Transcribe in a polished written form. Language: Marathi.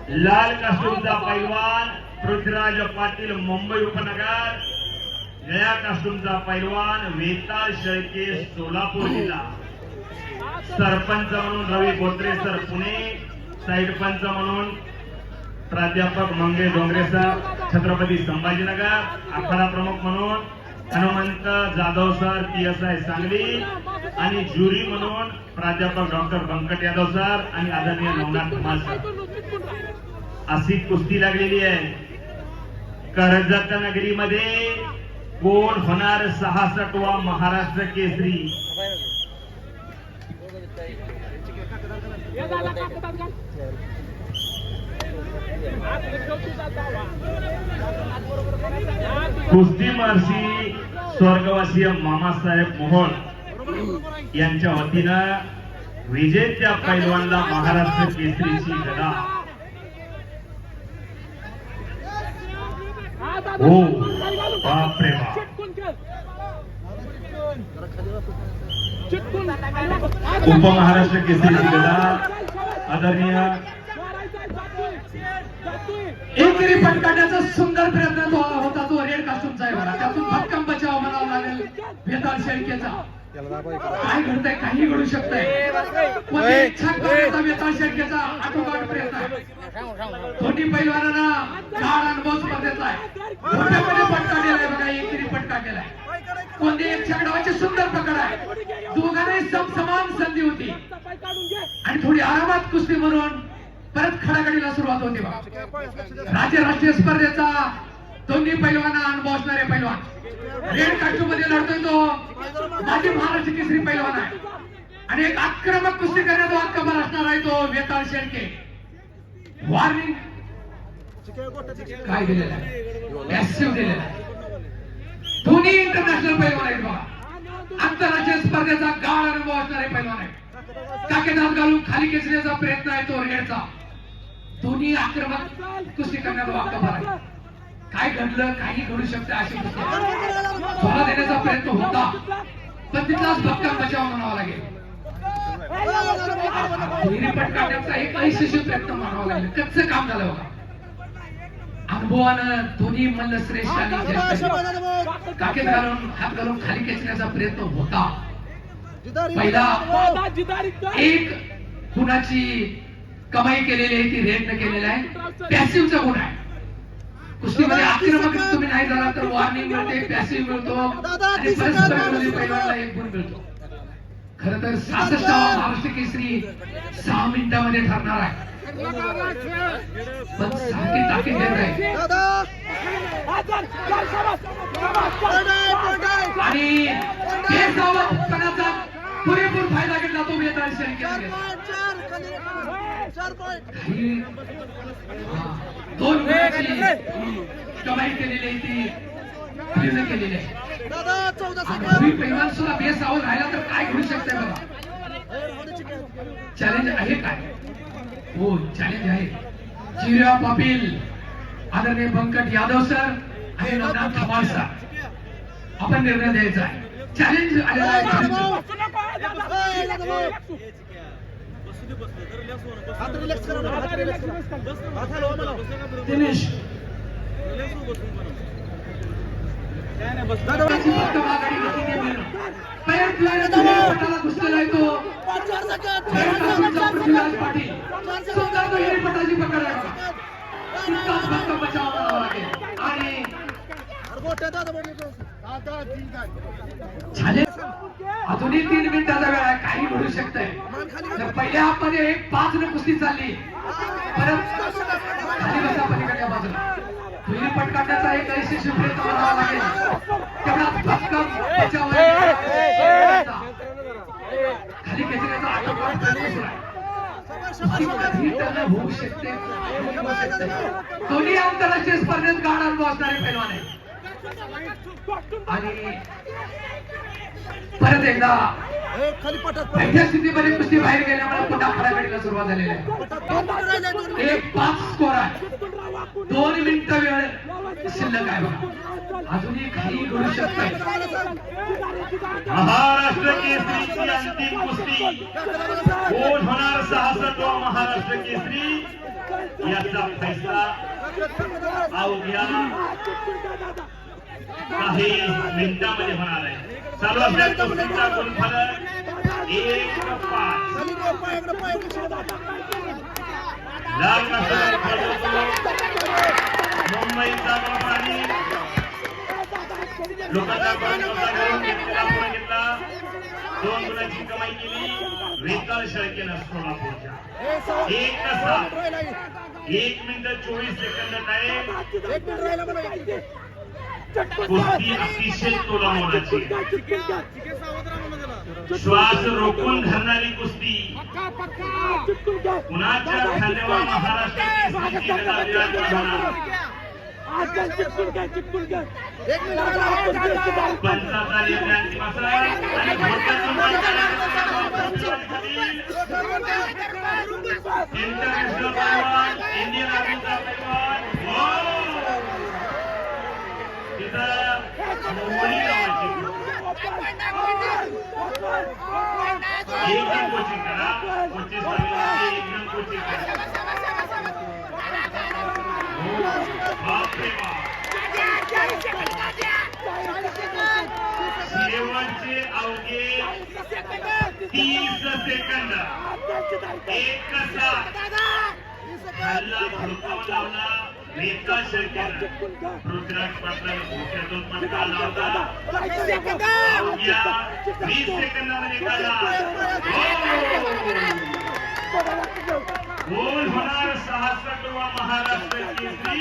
लाल कास्टूमचा पैलवान पृथ्वीराज पाटील मुंबई उपनगर, निळ्या कास्टूमचा पैलवान वेताळ शेळके सोलापूर जिल्हा, सरपंच म्हणून रवी बोत्रे सर पुणे, साईड पंच म्हणून प्राध्यापक मंगेश डोंगरे सर छत्रपती संभाजीनगर, आखाडा प्रमुख म्हणून हनुमंत जाधव सर PSI सांगली आणि ज्युरी म्हणून प्राध्यापक डॉक्टर बंकट यादव सर आणि आदरणीय नवनाथ कुमार सर अशी कुस्ती लागलेली आहे। कर्जत नगरीमध्ये कोण होणार 66वा महाराष्ट्र केसरी? कुस्ती महर्षी स्वर्गवासी मामासाहेब मोहोळ यांच्या वतीनं विजेत्या पैलवानला महाराष्ट्र केसरीची गदा। हो बापरे बाप, उपमहाराष्ट्र केसरीची गदा आदरणीय एकेरी पण काढण्याचा सुंदर प्रयत्न होता तो रेड कास्टूमचा आहे बघा, त्यातून भक्कम बचाव म्हणावा लागेल वेताळ शेळकेचा। काय घडतंय, काही घडू शकतंय, कोणती इच्छा करण्याचा वेताळ शेळकेचा आटोकाट प्रयत्न आहे। दोन्ही पैलवानांना गाढ अनुभव स्पर्धेचा आहे, मोठ्यामध्ये पट काढलेला आहे बघा, एकेरी पट काढलेला आहे, कोणती एक छकडावाची सुंदर पकड आहे, दोघांनाही समान संधी होती आणि थोडी आरामात कुस्ती म्हणून परत खडाखडीला सुरुवात होते बघा। राज्य राष्ट्रीय स्पर्धेचा दोन्ही पैलवाना अनुभव असणारे पैलवान, रेड कास्टूम मध्ये लढतोय तो माजी महाराष्ट्र केसरी पैलवान आहे आणि एक आक्रमक कुस्ती करण्याचा हक्कभर असणार आहे तो वेताळ शेळके। वॉर्निंग काय दिलेलं आहे, पॅसिव्ह दिलेलं आहे। दोन्ही इंटरनॅशनल पैलवान आहेत बघा, आंतरराष्ट्रीय स्पर्धेचा गाढ अनुभव असणारे पैलवान आहे। काकेदात घालून खाली खेचण्याचा प्रयत्न आहे तो रेडचा, दोन्ही आक्रमक कुस्ती करण्याचा हक्कभर आहे। काय घडलं, काही घडू शकते अशी कुस्ती झोला देण्याचा प्रयत्न होता, पण तिथलाच भक्कम बचाव म्हणावा लागेल। पट काढण्याचा एक यशस्वी प्रयत्न म्हणावा लागेल, कच्चं काम झालं बघा। अनुभवानं दोन्ही मल्ल श्रेष्ठ आणि काकेत घालून हात घालून खाली खेचण्याचा प्रयत्न होता। पहिला एक गुणाची कमाई केलेली आहे ती रेडने केलेला आहे, पॅसिव्हचा गुण आहे। कुस्तीमध्ये आक्रमक तुम्ही नाही झाला तर वॉर्निंग मिळते, पॅसिव्ह मिळतो आणि परस्पर पैलवानला एक गुण मिळतो। खरं तर 66वा महाराष्ट्र केसरी 6 मिनिटांमध्ये ठरणार आहे, पण सारखी ताकीद देत आहे आणि बेसावधपणाचा पुरेपूर फायदा घेतला तो वेताळ शेळकेने। दोन गुणाची कमाई केलेली आहे ती केलेली आहे। पैलवान सुद्धा बेसावध राहिला तर काय घडू शकतंय बघा। चॅलेंज आहे काय? हो चॅलेंज आहे। चिऱ्या पाटील आदरणीय बंकट यादव सर आणि नवनाथ कुमार सर, आपण निर्णय द्यायचा आहे। चॅलेंज आलेला आहे। दिनेश पटाला घुसलेला आहे तो पृथ्वीराज पाटील, सुंदर तो हिरी पटाची पकड आहे, तितकाच भक्कम बचाव करावा लागेल आणि अजूनही 3 मिनिटाचा वेळ आहे, काही घडू शकतंय। तर पहिल्या हाफमध्ये 5 न कुस्ती चालली, परत खाली बसा पलीकडल्या बाजूला दुहेरी पट काढण्याचा एक यशस्वी प्रयत्न करावा लागेल, तेवढा भक्कम बचाव खाली खेचण्याचा आटोकाट प्रयत्न सुरू आहे। होऊ शकते, दोन्ही आंतरराष्ट्रीय स्पर्धेत गाढ अनुभव असणारे पैलवान आहे आणि परत एकदा पहिल्या स्थितीमध्ये कुस्ती बाहेर गेल्यामुळे पुन्हा खडाखडीला सुरुवात झालेली आहे। 1-5 स्कोर आहे। 2 मिनिटं वेळ शिल्लक आहे बघा. अजूनही काही घडू शकतंय. महाराष्ट्र केसरीची अंतिम कुस्ती कोण होणार 66वा महाराष्ट्र केसरी याचा फैसला अवघ्या काही मिनिटांमध्ये होणार आहे. चालू असलेल्या कुस्तीचा गुणफलक 1-5. लाल मुंबईचा आणि लोकांचा घेऊन घेतला 2 गुणांची कमाई केली वेताळ शेळकेनं सोलापूरच्या. 1 मिनिट 24 सेकंद टाइम. कुस्ती अतिशय तोलामोलाची, श्वास रोखून धरणारी कुस्ती. कुणाच्या खांद्यावर महाराष्ट्र केसरीची गदा विराजमान. पंचाचा निर्णय अंतिम असेल आणि घोट्यातून इंटरनॅशनल पैलवान, इंडियन आर्मीचा पैलवान तिथं मोहनी नावाची एकदम कोचिंग करा. 25 एकदम कोचिंग करा. बापरे बाप. शेवटचे अवघे 30 सेकंद. 1-7 हल्ला धडकावून लावला वेताळ शेळकेनं. पृथ्वीराज पाटलानं घोट्यातून फटका लावला. अवघ्या 20 सेकंदामध्ये काढला. गोल होणार 66वा महाराष्ट्र केसरी.